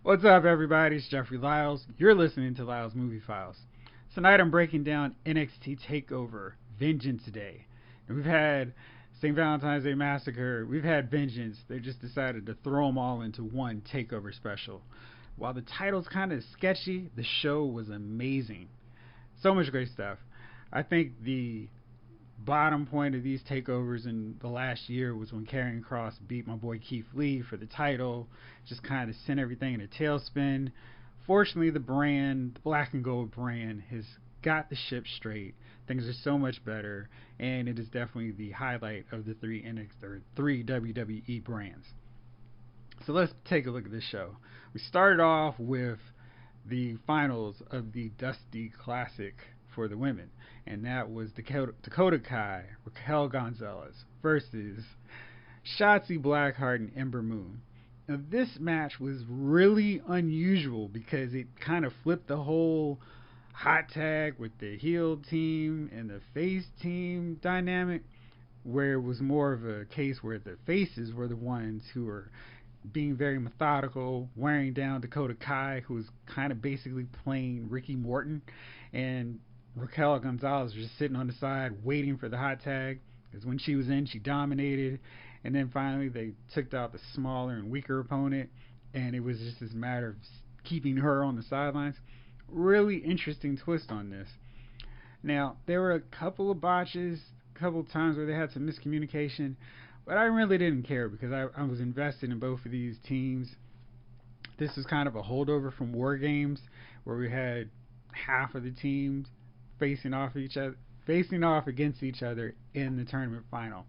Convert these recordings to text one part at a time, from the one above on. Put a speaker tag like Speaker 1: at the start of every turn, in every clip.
Speaker 1: What's up, everybody? It's Jeffrey Lyles. You're listening to Lyles Movie Files. Tonight I'm breaking down NXT TakeOver Vengeance Day. And we've had St. Valentine's Day Massacre. We've had Vengeance. They just decided to throw them all into one TakeOver special. While the title's kind of sketchy, the show was amazing. So much great stuff. I think the bottom point of these takeovers in the last year was when Karrion Kross beat my boy Keith Lee for the title. Just kind of sent everything in a tailspin. Fortunately, the black and gold brand, has got the ship straight. Things are so much better, and it is definitely the highlight of the three WWE brands. So let's take a look at this show. We started off with the finals of the Dusty Classic for the women, and that was Dakota Kai, Raquel Gonzalez versus Shotzi Blackheart and Ember Moon. Now, this match was really unusual because it kind of flipped the whole hot tag with the heel team and the face team dynamic, where it was more of a case where the faces were the ones who were being very methodical, wearing down Dakota Kai, who was kind of basically playing Ricky Morton, and Raquel Gonzalez was just sitting on the side waiting for the hot tag, because when she was in, she dominated, and then finally they took out the smaller and weaker opponent, and it was just this matter of keeping her on the sidelines. Really interesting twist on this. Now, there were a couple of botches, a couple of times where they had some miscommunication, but I really didn't care because I was invested in both of these teams. This was kind of a holdover from War Games, where we had half of the teams facing off against each other in the tournament final.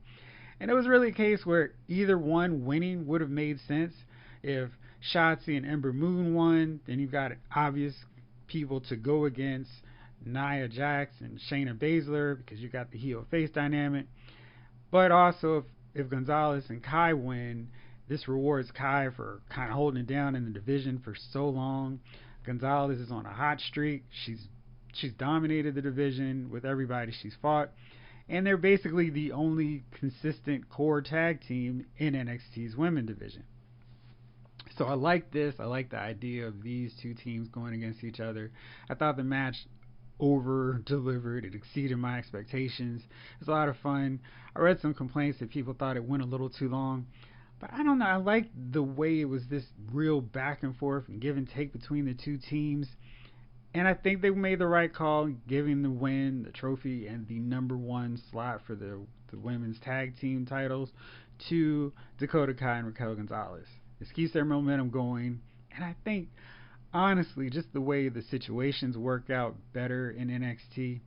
Speaker 1: And it was really a case where either one winning would have made sense. If Shotzi and Ember Moon won, then you've got obvious people to go against Nia Jax and Shayna Baszler, because you got the heel face dynamic. But also, if Gonzalez and Kai win, this rewards Kai for kind of holding it down in the division for so long. Gonzalez is on a hot streak. She's dominated the division with everybody she's fought, and they're basically the only consistent core tag team in NXT's women division. So I like this. I like the idea of these two teams going against each other. I thought the match over delivered. It exceeded my expectations. It was a lot of fun. I read some complaints that people thought it went a little too long, but I don't know. I liked the way it was this real back and forth and give and take between the two teams. And I think they made the right call, giving the win, the trophy, and the number one slot for the women's tag team titles to Dakota Kai and Raquel Gonzalez. This keeps their momentum going, and I think, honestly, just the way the situations work out better in NXT.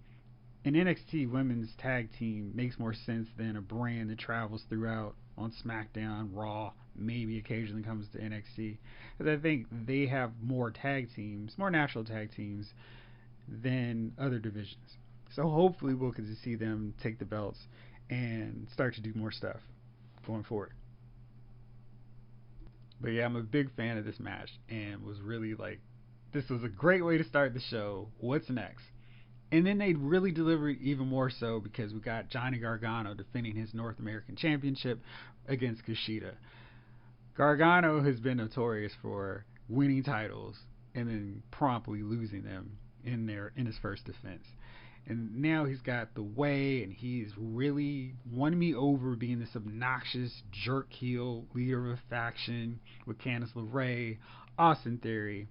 Speaker 1: An NXT women's tag team makes more sense than a brand that travels throughout on SmackDown, Raw, maybe occasionally comes to NXT. Because I think they have more tag teams, more natural tag teams than other divisions. So hopefully we'll get to see them take the belts and start to do more stuff going forward. But yeah, I'm a big fan of this match and was really like, this was a great way to start the show. What's next? And then they really delivered even more so, because we got Johnny Gargano defending his North American Championship against Kushida. Gargano has been notorious for winning titles and then promptly losing them in his first defense. And now he's got the way, and he's really won me over being this obnoxious jerk heel leader of a faction with Candice LeRae, Austin Theory,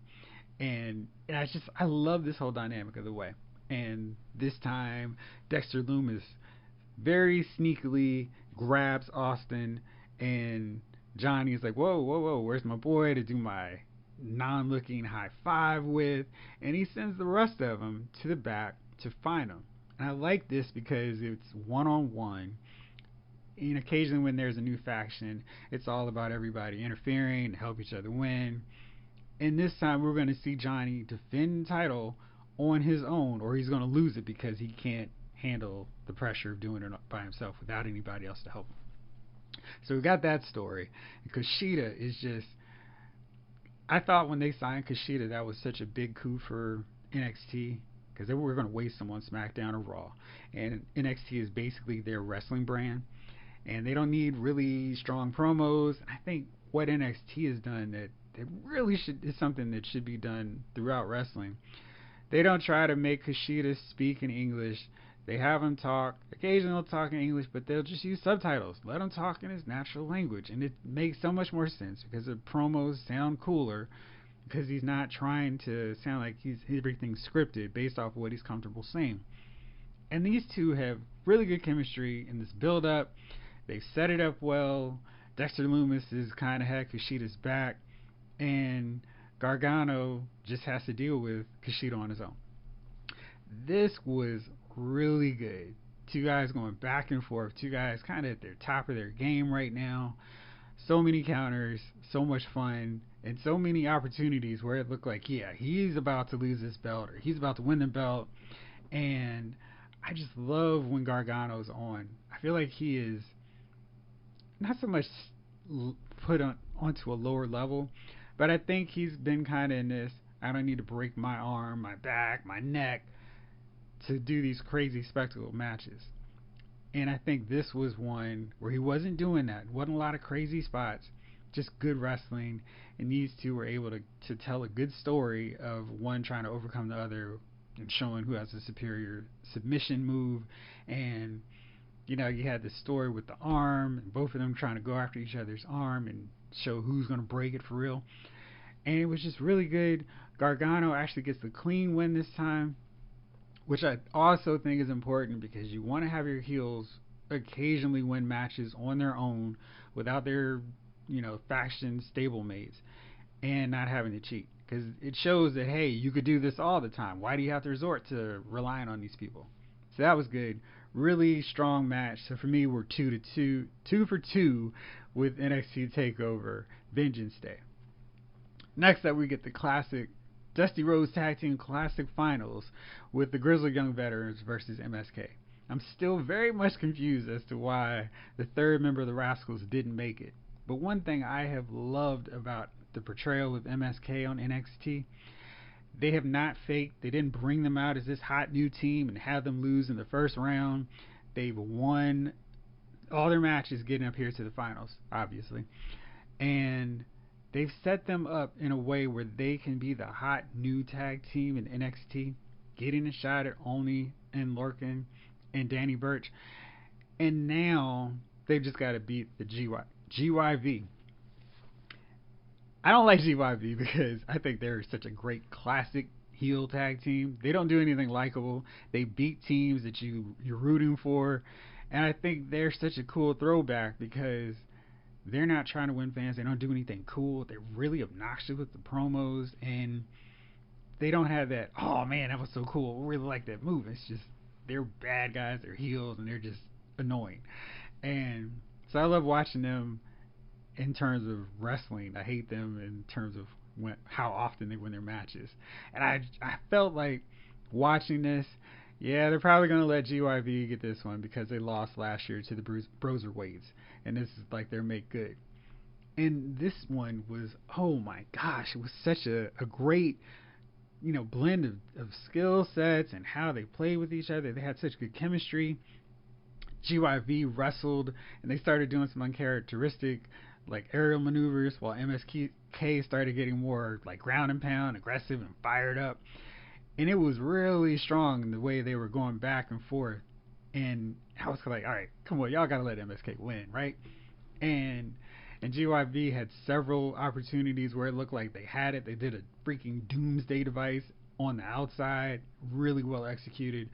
Speaker 1: and I love this whole dynamic of the way. And this time, Dexter Lumis very sneakily grabs Austin, and Johnny is like, whoa, whoa, whoa, where's my boy to do my non-looking high five with? And he sends the rest of them to the back to find him. And I like this because it's one-on-one. And occasionally when there's a new faction, it's all about everybody interfering to help each other win. And this time we're going to see Johnny defend the title on his own, or he's going to lose it because he can't handle the pressure of doing it by himself without anybody else to help him. So we got that story. And Kushida is just, I thought when they signed Kushida that was such a big coup for NXT, because they were going to waste him on SmackDown or Raw. And NXT is basically their wrestling brand, and they don't need really strong promos. I think what NXT has done that that really is something that should be done throughout wrestling. They don't try to make Kushida speak in English. They have him talk. Occasionally they'll talk in English, but they'll just use subtitles. Let him talk in his natural language, and it makes so much more sense because the promos sound cooler because he's not trying to sound like he's everything's scripted based off of what he's comfortable saying. And these two have really good chemistry in this build up. They've set it up well. Dexter Lumis is kind of had Kushida's back, and Gargano just has to deal with Kushida on his own. This was really good. Two guys going back and forth. Two guys kind of at their top of their game right now. So many counters, so much fun, and so many opportunities where it looked like, yeah, he's about to lose this belt or he's about to win the belt. And I just love when Gargano's on. I feel like he is not so much put onto a lower level, but I think he's been kind of in this, I don't need to break my arm, my back, my neck to do these crazy spectacle matches. And I think this was one where he wasn't doing that. Wasn't a lot of crazy spots, just good wrestling. And these two were able to tell a good story of one trying to overcome the other and showing who has a superior submission move. And, you know, you had the story with the arm, and both of them trying to go after each other's arm and show who's going to break it for real. And it was just really good. Gargano actually gets the clean win this time, which I also think is important because you want to have your heels occasionally win matches on their own without their, faction stablemates and not having to cheat. Because it shows that, hey, you could do this all the time. Why do you have to resort to relying on these people? So that was good. Really strong match. So for me, we're 2 for 2 with NXT TakeOver Vengeance Day. Next up, we get the classic Dusty Rhodes Tag Team Classic Finals with the Grizzled Young Veterans versus MSK. I'm still very much confused as to why the third member of the Rascals didn't make it. But one thing I have loved about the portrayal of MSK on NXT, they have not faked. They didn't bring them out as this hot new team and have them lose in the first round. They've won all their matches getting up here to the finals, obviously. And they've set them up in a way where they can be the hot new tag team in NXT, getting a shot at Oni and Lorcan and Danny Burch. And now they've just got to beat the GYV. I don't like GYV because I think they're such a great classic heel tag team. They don't do anything likable. They beat teams that you're rooting for. And I think they're such a cool throwback because they're not trying to win fans. They don't do anything cool. They're really obnoxious with the promos, and they don't have that, oh man, that was so cool, we really like that move. It's just, they're bad guys, they're heels, and they're just annoying. And so I love watching them in terms of wrestling. I hate them in terms of how often they win their matches. And I felt like watching this, yeah, they're probably going to let GYV get this one because they lost last year to the Broserweights. And this is like their make good. And this one was, oh my gosh, it was such a great, blend of skill sets and how they played with each other. They had such good chemistry. GYV wrestled, and they started doing some uncharacteristic, like aerial maneuvers, while MSK started getting more like ground and pound, aggressive and fired up. And it was really strong in the way they were going back and forth. And I was like, all right, come on, y'all got to let MSK win, right? And GYV had several opportunities where it looked like they had it. They did a freaking doomsday device on the outside, really well executed.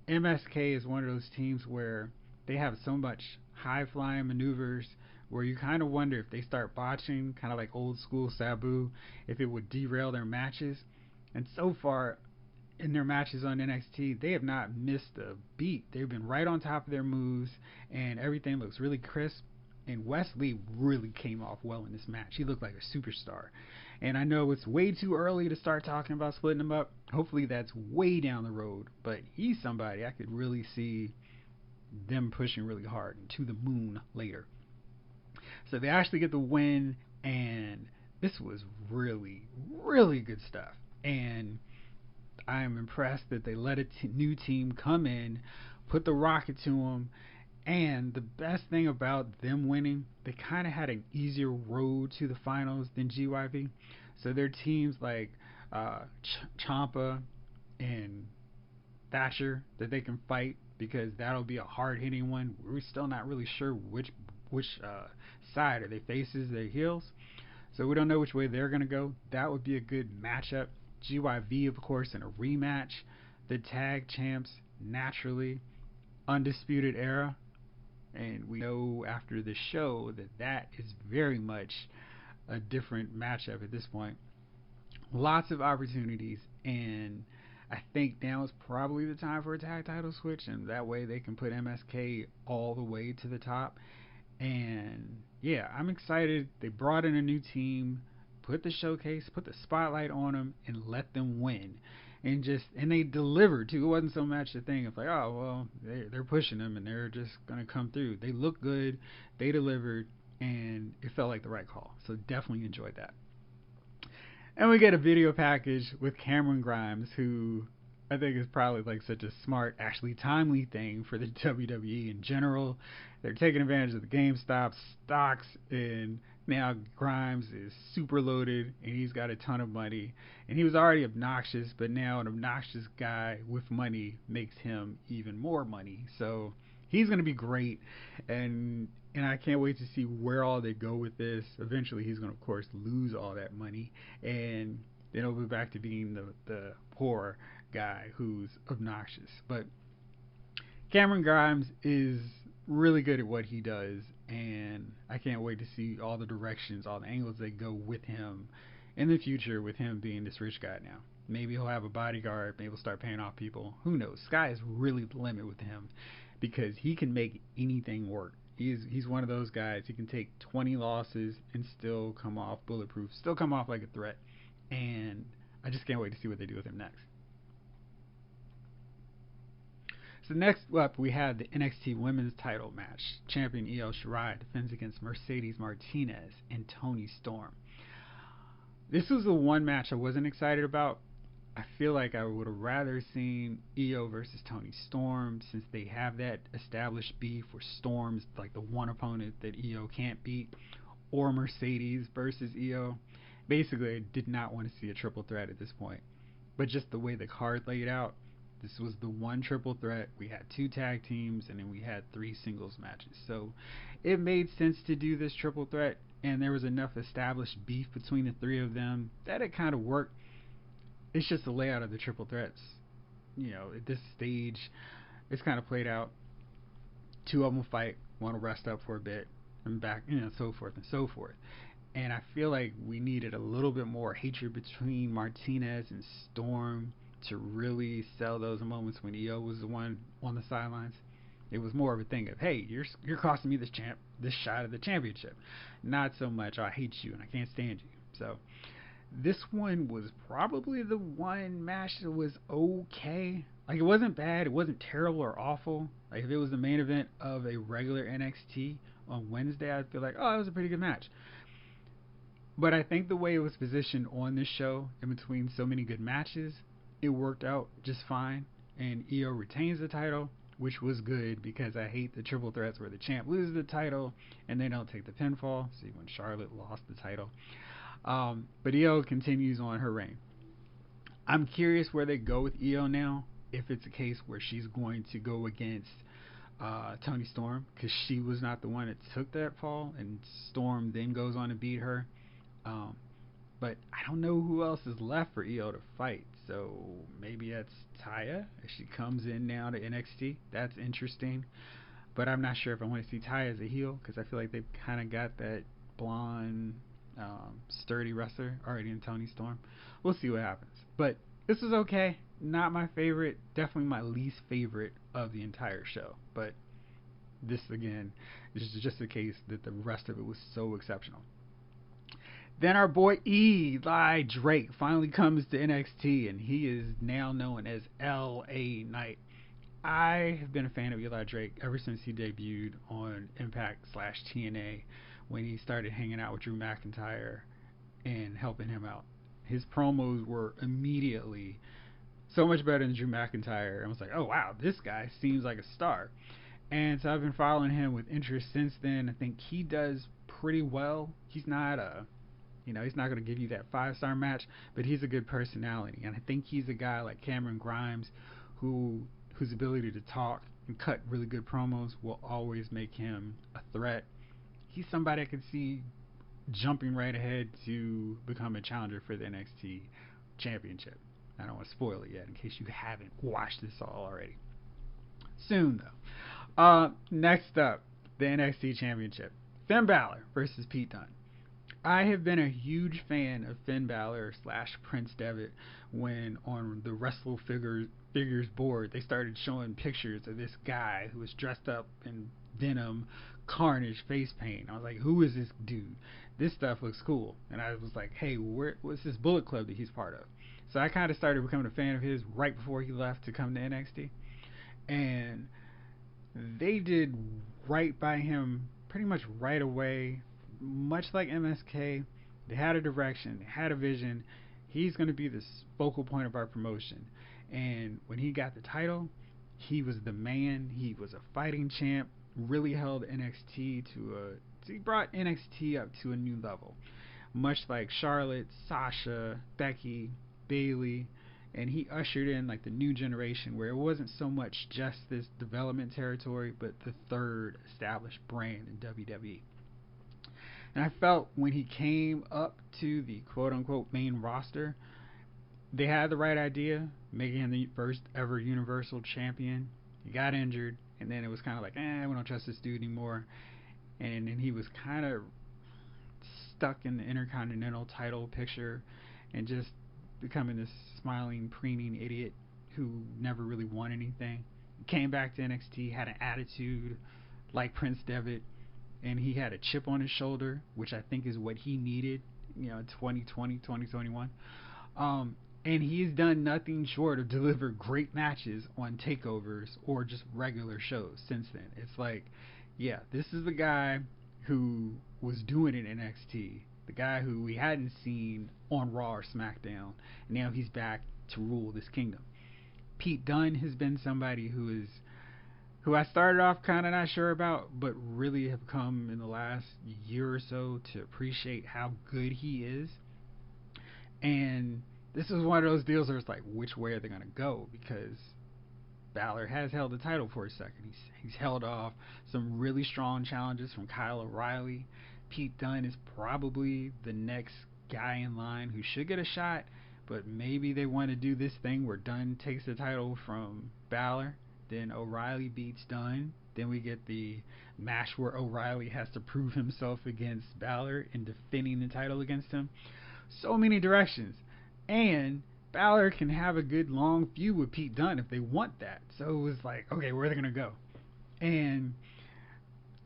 Speaker 1: MSK is one of those teams where they have so much high-flying maneuvers where you kind of wonder if they start botching, kind of like old school Sabu, if it would derail their matches. And so far, in their matches on NXT, they have not missed a beat. They've been right on top of their moves, and everything looks really crisp. And Wes Lee really came off well in this match. He looked like a superstar. And I know it's way too early to start talking about splitting them up. Hopefully that's way down the road. But he's somebody I could really see them pushing really hard and to the moon later. So they actually get the win, and this was really, really good stuff. And I'm impressed that they let a new team come in, put the rocket to them, And the best thing about them winning, they kind of had an easier road to the finals than GYV. So their teams like Champa and Thatcher that they can fight, because that'll be a hard hitting one. We're still not really sure which side are they faces, their heels. So we don't know which way they're gonna go. That would be a good matchup. GYV, of course, in a rematch. The tag champs naturally, undisputed era, and we know after the show that that is very much a different matchup at this point. Lots of opportunities, and I think now is probably the time for a tag title switch, and that way they can put MSK all the way to the top. And yeah, I'm excited. They brought in a new team, put the showcase, put the spotlight on them, and let them win. And they delivered too. It wasn't so much the thing of like, oh well, they're pushing them and they're just gonna come through. They look good, they delivered, and it felt like the right call. So definitely enjoyed that. And we get a video package with Cameron Grimes, who I think is probably like such a smart, actually timely thing for the WWE in general. They're taking advantage of the GameStop stocks, and now Grimes is super loaded and he's got a ton of money. And he was already obnoxious, but now an obnoxious guy with money makes him even more money. So he's going to be great, and I can't wait to see where all they go with this. Eventually, he's going to, of course, lose all that money, and then he'll be back to being the poor guy who's obnoxious. But Cameron Grimes is really good at what he does, and I can't wait to see all the directions, all the angles they go with him in the future, with him being this rich guy now. Maybe he'll have a bodyguard, maybe he'll start paying off people. Who knows? Sky is really the limit with him, because he can make anything work. He's one of those guys. He can take 20 losses and still come off bulletproof, still come off like a threat. And I just can't wait to see what they do with him next. So next up, we had the NXT Women's Title match. Champion Io Shirai defends against Mercedes Martinez and Toni Storm. This was the one match I wasn't excited about. I feel like I would have rather seen Io versus Toni Storm, since they have that established beef where Storm's like the one opponent that Io can't beat, or Mercedes versus Io. Basically, I did not want to see a triple threat at this point. But just the way the card laid out, this was the one triple threat. We had 2 tag teams, and then we had 3 singles matches. So it made sense to do this triple threat, and there was enough established beef between the 3 of them that it kind of worked. It's just the layout of the triple threats. At this stage, it's kind of played out. 2 of them will fight, one will rest up for a bit, and back, so forth and so forth. And I feel like we needed a little bit more hatred between Martinez and Storm to really sell those moments when Io was the one on the sidelines. It was more of a thing of, hey, you're costing me this shot at the championship. Not so much, I hate you and I can't stand you. So this one was probably the one match that was okay. Like, it wasn't bad, it wasn't terrible or awful. Like, if it was the main event of a regular NXT on Wednesday, I'd feel like, oh, it was a pretty good match. But I think the way it was positioned on this show, in between so many good matches, it worked out just fine. And Io retains the title, which was good, because I hate the triple threats where the champ loses the title and they don't take the pinfall. See, when Charlotte lost the title. But Io continues on her reign. I'm curious where they go with Io now. If it's a case where she's going to go against Toni Storm, because she was not the one that took that fall, and Storm then goes on to beat her. But I don't know who else is left for Io to fight. So maybe that's Taya if she comes in now to NXT. That's interesting. But I'm not sure if I want to see Taya as a heel, because I feel like they've kind of got that blonde, sturdy wrestler already in Toni Storm. We'll see what happens. But this was okay. Not my favorite. Definitely my least favorite of the entire show. But this, again, is just a case that the rest of it was so exceptional. Then our boy Eli Drake finally comes to NXT, and he is now known as L.A. Knight. I have been a fan of Eli Drake ever since he debuted on Impact/TNA, when he started hanging out with Drew McIntyre and helping him out. His promos were immediately so much better than Drew McIntyre. I was like, oh wow, this guy seems like a star. And so I've been following him with interest since then. I think he does pretty well. He's not a, he's not going to give you that 5-star match, but he's a good personality. And I think he's a guy like Cameron Grimes whose ability to talk and cut really good promos will always make him a threat. He's somebody I could see jumping right ahead to become a challenger for the NXT championship. I don't want to spoil it yet in case you haven't watched this all already. Soon though. Next up, the NXT championship. Finn Balor versus Pete Dunne. I have been a huge fan of Finn Balor / Prince Devitt when on the Wrestle Figures board they started showing pictures of this guy who was dressed up in Venom, Carnage face paint. I was like, who is this dude? This stuff looks cool. And I was like, hey, what's this Bullet Club that he's part of? So I kind of started becoming a fan of his right before he left to come to NXT. And they did right by him pretty much right away. Much like MSK, they had a direction, they had a vision. He's going to be the focal point of our promotion. And when he got the title, he was the man. He was a fighting champ. Really held NXT he brought NXT up to a new level. Much like Charlotte, Sasha, Becky, Bayley, and he ushered in like the new generation where it wasn't so much just this development territory, but the third established brand in WWE. And I felt when he came up to the quote-unquote main roster, they had the right idea, making him the first ever Universal Champion. He got injured, and then it was kind of like, we don't trust this dude anymore. And then he was kind of stuck in the Intercontinental title picture and just becoming this smiling, preening idiot who never really won anything. Came back to NXT, had an attitude like Prince Devitt, and he had a chip on his shoulder, which I think is what he needed, 2020, 2021. And he's done nothing short of deliver great matches on takeovers or just regular shows since then. It's like, yeah, this is the guy who was doing it in NXT, the guy who we hadn't seen on Raw or SmackDown, and now he's back to rule this kingdom. Pete Dunne has been somebody who I started off kind of not sure about, but really have come in the last year or so to appreciate how good he is. And this is one of those deals where it's like, which way are they going to go? Because Balor has held the title for a second. He's held off some really strong challenges from Kyle O'Reilly. Pete Dunne is probably the next guy in line who should get a shot, but maybe they want to do this thing where Dunne takes the title from Balor. Then O'Reilly beats Dunne. Then we get the match where O'Reilly has to prove himself against Balor in defending the title against him. So many directions. And Balor can have a good long feud with Pete Dunne if they want that. So it was like, okay, where are they going to go? And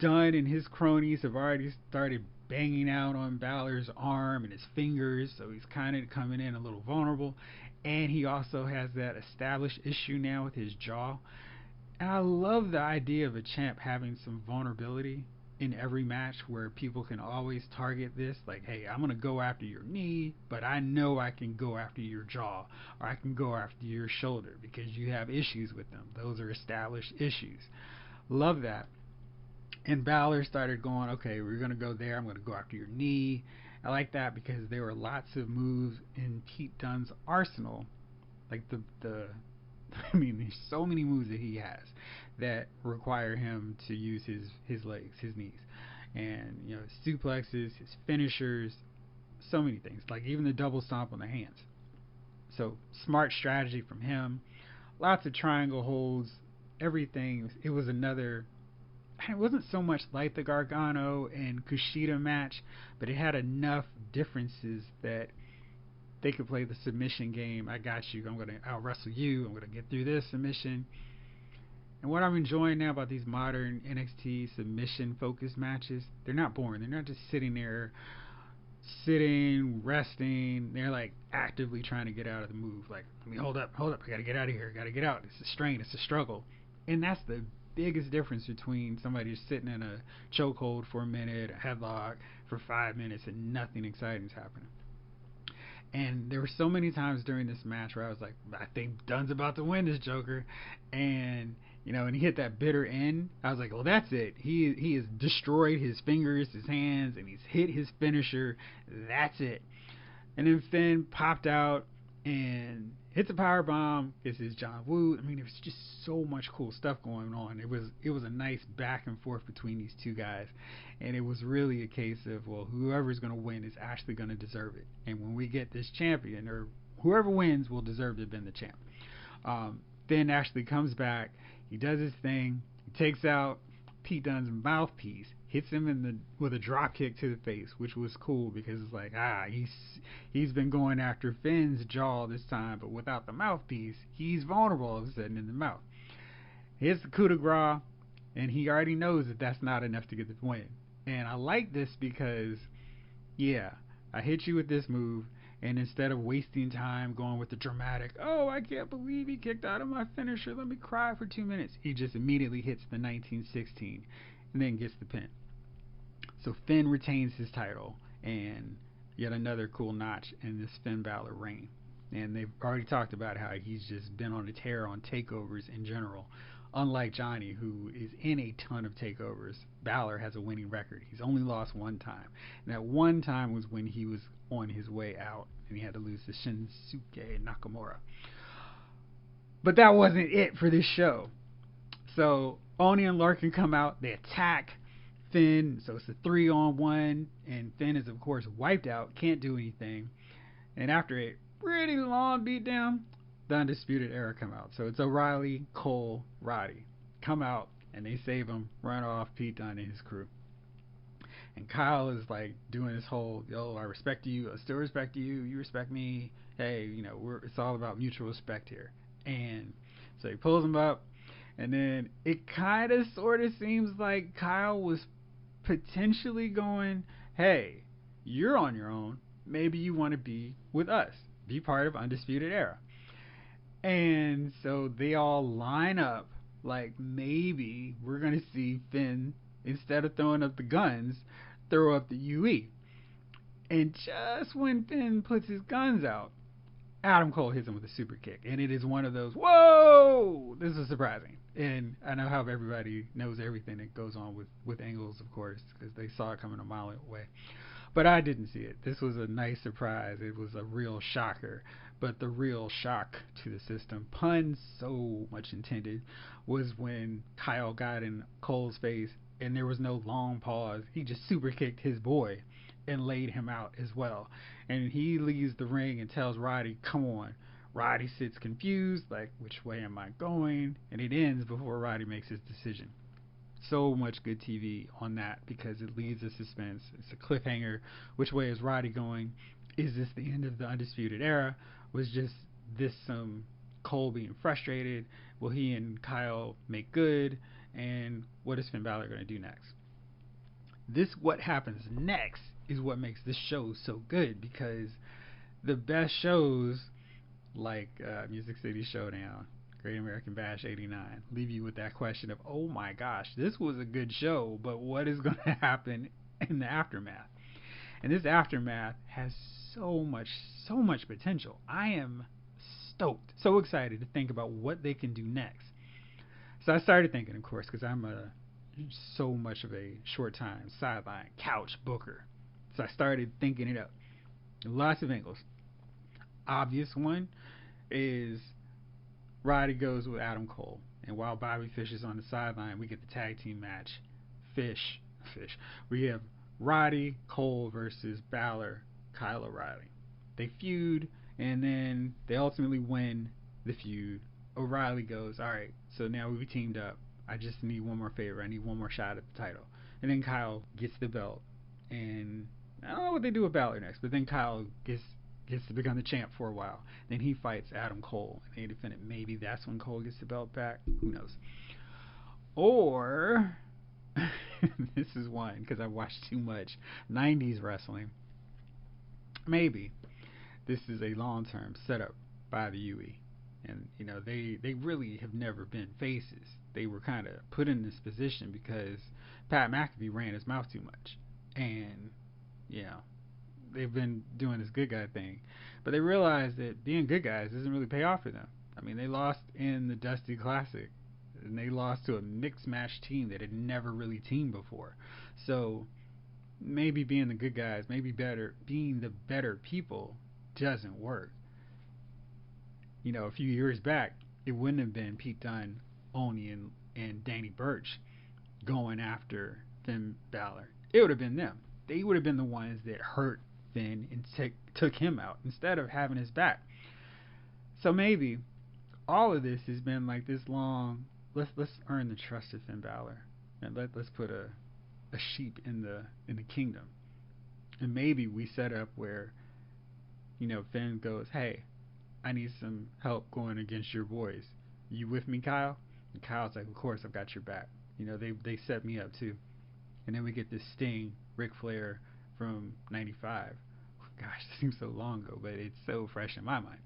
Speaker 1: Dunne and his cronies have already started banging out on Balor's arm and his fingers. So he's kind of coming in a little vulnerable. And he also has that established issue now with his jaw. And I love the idea of a champ having some vulnerability in every match where people can always target this. Like, hey, I'm going to go after your knee, but I know I can go after your jaw, or I can go after your shoulder because you have issues with them. Those are established issues. Love that. And Balor started going, okay, we're going to go there. I'm going to go after your knee. I like that because there were lots of moves in Pete Dunne's arsenal. Like there's so many moves that he has that require him to use his legs, his knees, and his suplexes, his finishers, so many things. Like even the double stomp on the hands. So smart strategy from him. Lots of triangle holds. Everything. It was another. It wasn't so much like the Gargano and Kushida match, but it had enough differences that they could play the submission game. I got you. I'm going to out wrestle you. I'm going to get through this submission. And what I'm enjoying now about these modern NXT submission focused matches, they're not boring. They're not just sitting there, resting. They're like actively trying to get out of the move. Like, hold up. I got to get out of here. I got to get out. It's a strain. It's a struggle. And that's the biggest difference between somebody just sitting in a chokehold for a minute, a headlock for 5 minutes, and nothing exciting is happening. And there were so many times during this match where I was like, I think Dunne's about to win this Joker. And, and he hit that bitter end. I was like, well, that's it. He has destroyed his fingers, his hands, and he's hit his finisher. That's it. And then Finn popped out and hits a power bomb. Gets his John Woo. I mean, there was just so much cool stuff going on. It was a nice back and forth between these two guys, and it was really a case of, well, whoever's going to win is actually going to deserve it. And when we get this champion, or whoever wins will deserve to have been the champ. Finn actually comes back. He does his thing. He takes out Pete Dunne's mouthpiece, hits him with a drop kick to the face, which was cool because it's like, he's been going after Finn's jaw this time, but without the mouthpiece, he's vulnerable all of a sudden in the mouth. He hits the coup de grace, and he already knows that that's not enough to get the win. And I like this because, yeah, I hit you with this move, and instead of wasting time going with the dramatic, oh, I can't believe he kicked out of my finisher, let me cry for 2 minutes, he just immediately hits the 1916 and then gets the pin. So Finn retains his title, and yet another cool notch in this Finn Balor reign. And they've already talked about how he's just been on a tear on takeovers in general. Unlike Johnny, who is in a ton of takeovers, Balor has a winning record. He's only lost one time. And that one time was when he was on his way out and he had to lose to Shinsuke Nakamura. But that wasn't it for this show. So Oni and Larkin come out. They attack Finn. So it's a 3-on-1. And Finn is, of course, wiped out. Can't do anything. And after a pretty long beatdown, the Undisputed Era come out. So it's O'Reilly, Cole, Roddy come out and they save him, run off Pete Dunne and his crew. And Kyle is like doing this whole, yo, I respect you, I still respect you, you respect me. Hey, it's all about mutual respect here. And so he pulls him up, and then it kind of sort of seems like Kyle was potentially going, hey, you're on your own. Maybe you want to be with us, be part of Undisputed Era. And so they all line up like maybe we're going to see Finn, instead of throwing up the guns, throw up the UE. And just when Finn puts his guns out, Adam Cole hits him with a super kick. And it is one of those, whoa, this is surprising. And I know how everybody knows everything that goes on with Angles, of course, because they saw it coming a mile away. But I didn't see it. This was a nice surprise. It was a real shocker. But the real shock to the system, pun so much intended, was when Kyle got in Cole's face and there was no long pause. He just super kicked his boy and laid him out as well. And he leaves the ring and tells Roddy, come on. Roddy sits confused, like, which way am I going? And it ends before Roddy makes his decision. So much good TV on that because it leaves a suspense. It's a cliffhanger. Which way is Roddy going? Is this the end of the Undisputed Era? Was just this some Cole being frustrated? Will he and Kyle make good? And what is Finn Balor going to do next? What happens next is what makes this show so good, because the best shows like Music City Showdown, Great American Bash 89 leave you with that question of, oh my gosh, this was a good show, but what is going to happen in the aftermath? And this aftermath has so much potential. I am stoked, so excited to think about what they can do next. So I started thinking, of course, because I'm so much of a short time sideline couch booker. So I started thinking it up. Lots of angles. Obvious one is Roddy goes with Adam Cole, and while Bobby Fish is on the sideline, we get the tag team match. Fish. We have Roddy Cole versus Balor, Kyle O'Reilly. They feud, and then they ultimately win the feud. O'Reilly goes, all right, so now we've teamed up. I just need one more favor. I need one more shot at the title. And then Kyle gets the belt, and I don't know what they do with Balor next, but then Kyle gets to become the champ for a while. Then he fights Adam Cole, and they defend it. Maybe that's when Cole gets the belt back. Who knows? Or this is one because I watched too much 90s wrestling. Maybe this is a long-term setup by the UE. And, they really have never been faces. They were kind of put in this position because Pat McAfee ran his mouth too much. And, they've been doing this good guy thing. But they realized that being good guys doesn't really pay off for them. I mean, they lost in the Dusty Classic. and they lost to a mixed match team that had never really teamed before. So maybe being the good guys, maybe being the better people doesn't work. A few years back, it wouldn't have been Pete Dunne, Oni, and Danny Burch going after Finn Balor. It would have been them. They would have been the ones that hurt Finn and took him out instead of having his back. So maybe all of this has been like this long. Let's earn the trust of Finn Balor, and let's put a sheep in the kingdom, and maybe we set up where Finn goes, hey, I need some help going against your boys. You with me, Kyle? And Kyle's like, of course, I've got your back. They set me up too. And then we get this Sting, Ric Flair from '95. Gosh, it seems so long ago, but it's so fresh in my mind.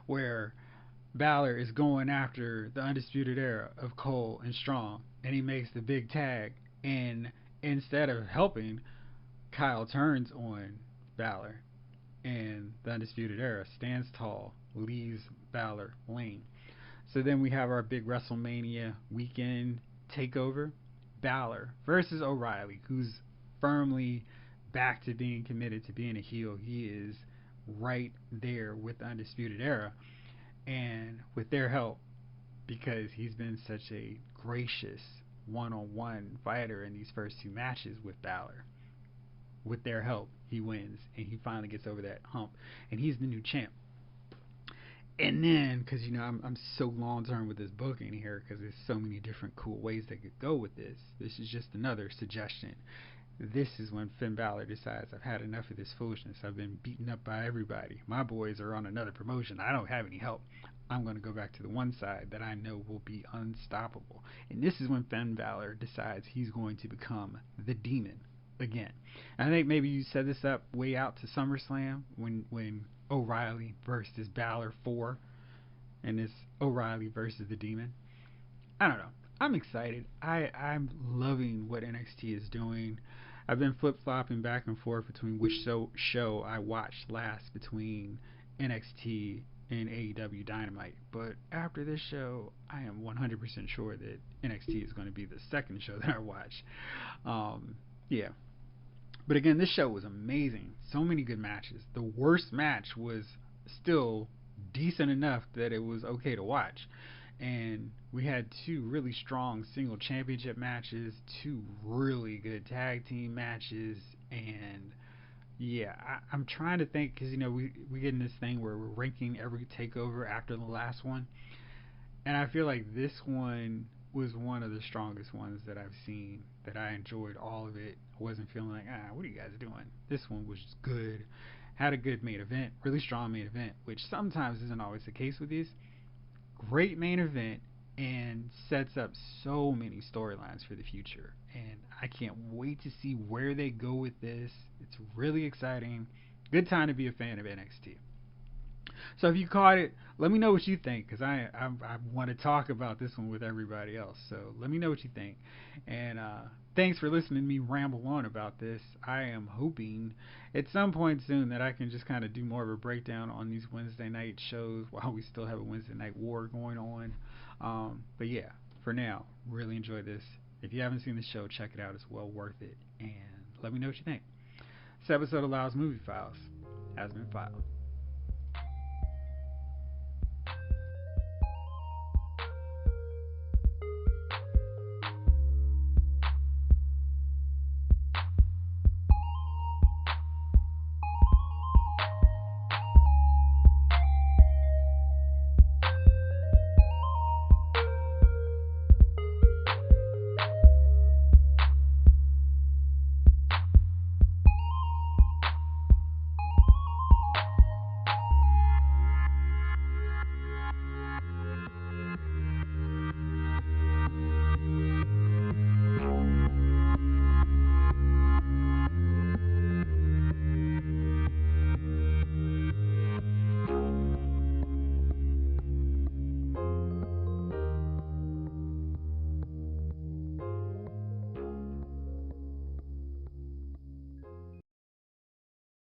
Speaker 1: Where Balor is going after the Undisputed Era of Cole and Strong, and he makes the big tag. And instead of helping, Kyle turns on Balor, and the Undisputed Era stands tall, leaves Balor lame. So then we have our big WrestleMania weekend takeover. Balor versus O'Reilly, who's firmly back to being committed to being a heel. He is right there with the Undisputed Era, and with their help, because he's been such a gracious one-on-one fighter in these first two matches with Balor. With their help, he wins, and he finally gets over that hump, and he's the new champ. And then, because I'm so long term with this booking here, because there's so many different cool ways they could go with this. This is just another suggestion. This is when Finn Balor decides, I've had enough of this foolishness. I've been beaten up by everybody. My boys are on another promotion. I don't have any help. I'm going to go back to the one side that I know will be unstoppable. And this is when Finn Balor decides he's going to become the Demon again. And I think maybe you set this up way out to SummerSlam when O'Reilly versus Balor 4, and it's O'Reilly versus the Demon. I don't know. I'm excited. I'm loving what NXT is doing. I've been flip-flopping back and forth between which show I watched last between NXT and AEW Dynamite. But after this show, I am 100% sure that NXT is going to be the second show that I watch. Yeah. But again, this show was amazing. So many good matches. The worst match was still decent enough that it was okay to watch. And we had two really strong single championship matches, two really good tag team matches, and yeah, I'm trying to think, because we get in this thing where we're ranking every takeover after the last one, and I feel like this one was one of the strongest ones that I've seen, that I enjoyed all of it. I wasn't feeling like, what are you guys doing? This one was just good, had a good main event, really strong main event, which sometimes isn't always the case with these. Great main event, and sets up so many storylines for the future, and I can't wait to see where they go with this. It's really exciting. Good time to be a fan of NXT. So if you caught it, let me know what you think, because I want to talk about this one with everybody else. So let me know what you think. And thanks for listening to me ramble on about this. I am hoping at some point soon that I can just kind of do more of a breakdown on these Wednesday night shows while we still have a Wednesday night war going on. But yeah, for now, really enjoy this. If you haven't seen the show, check it out. It's well worth it. And let me know what you think. This episode of Lyle's Movie Files has been filed.